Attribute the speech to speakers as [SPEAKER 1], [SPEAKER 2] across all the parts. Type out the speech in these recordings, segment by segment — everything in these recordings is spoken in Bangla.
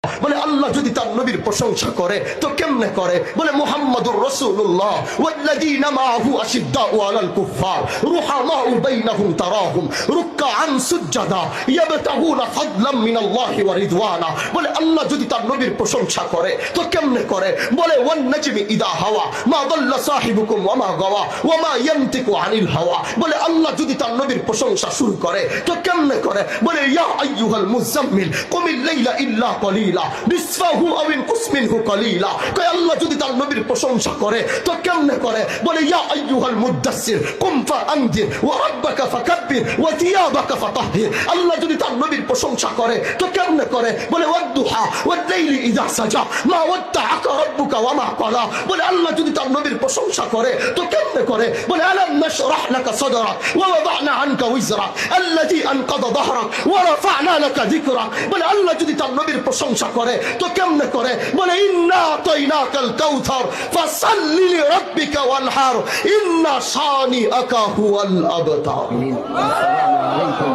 [SPEAKER 1] বলে আল্লাহ যদি তার নবীর প্রশংসা করে তো কেমনে করে? বলে মুহাম্মাদুর রাসূলুল্লাহ ওয়াল্লাযীনা মাআহু আশিদ্দাউ আলাল কুফফার রুহামাউ বাইনাহুম তারাহুম রুকআন সুজদা ইয়াবতাগুনা ফাদলাম মিনাল্লাহি ওয়া রিদওয়ানা। বলে আল্লাহ যদি তার নবীর প্রশংসা করে তো কেমনে করে? বলে ওয়ান নাজমি ইদা হাওয়া মা দাল্লা সাহিবুকুম ওয়া মা গাওয়া ওয়া মা ইয়ানতিকু আনিল হাওয়া। বলে আল্লাহ যদি তার নবীর প্রশংসা শুরু করে তো কেমনে করে? বলে ইয়া আইয়ুহাল মুযাম্মিল কুমিল লাইলা ইল্লা কলিলা নিসফাহু আও ইনকুস মিনহু কলিলা। কয় আল্লাহ যদি তার নবীর প্রশংসা করে তো কেমনে করে? বলে ইয়া আইয়ুহাল মুদাসসির কুম ফাআনদির ওয়া রাব্বাকা ফাকাব্বির ওয়া থিয়াবাকা ফাতাহহির। আল্লাহ যদি তার নবীর প্রশংসা করে তো কেমনে করে? বলে ওয়াদ-দুহা ওয়াল-লাইলি ইযা সাজা মা ওয়াদ্দাআকা রাব্বুকা ওয়া মা ক্বালা। বলে আল্লাহ যদি তার নবীর প্রশংসা করে তো কেমনে করে? বলে আলাম নাশরাহ লাকা সাদরাক ওয়া ওয়াদা'না আনকা উযরাক আল্লাযী আনকাযা যাহরাক ওয়া রাফা'না লাকা যিকরাক। বলে আল্লাহ যদি তার নবীর প্রশংসা করে তো কেমনে করে? বলে ইন্না আতাইনাকাল কাউসার ফাসাল্লি লিরাব্বিকা ওয়ানহার ইন্না শানিআকা হুয়াল আবতার।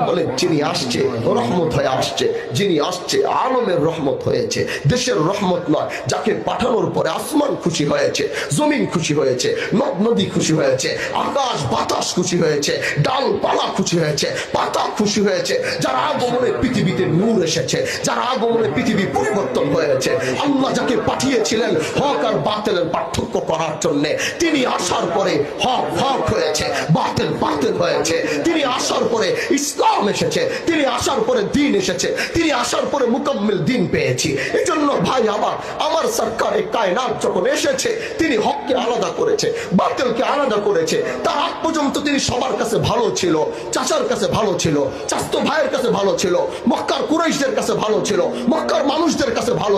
[SPEAKER 1] বলে যিনি আসছে রহমত হয়ে আসছে, যিনি আসছে আলমের রহমত হয়েছে, দেশের রহমত নয়। যাকে পাঠানোর পরে আসমান খুশি হয়েছে, জমিন খুশি হয়েছে, নদ নদী খুশি হয়েছে, আকাশ বাতাস খুশি হয়েছে, ডালপালা খুশি হয়েছে, পাতা খুশি হয়েছে। যার আগমনে পৃথিবীতে নূর এসেছে, যার আগমনে পৃথিবী পরিবর্তন হয়েছে। আল্লাহ যাকে পাঠিয়েছিলেন হক আর বাতিলের পার্থক্য করার জন্য, তিনি আসার পরে হক হক হয়েছে, বাতিল বাতিল হয়েছে। তিনি আসার পরে ইসলাম এসেছে, তিনি আসার পরে দ্বীন এসেছে, তিনি আসার পরে মুকাম্মিল দ্বীন পেয়েছি। এজন্য ভাই আমার সরকারে কায়নাত যখন এসেছে তিনি হককে আলাদা করেছে, বাতিলকে আলাদা করেছে। তার আগ পর্যন্ত তিনি সবার কাছে ভালো ছিল, চাচার কাছে ভালো ছিল, চাচতো ভাইয়ের কাছে ভালো ছিল, মক্কার কুরাইশদের কাছে ভালো ছিল, মক্কার মানুষদের কাছে ভালো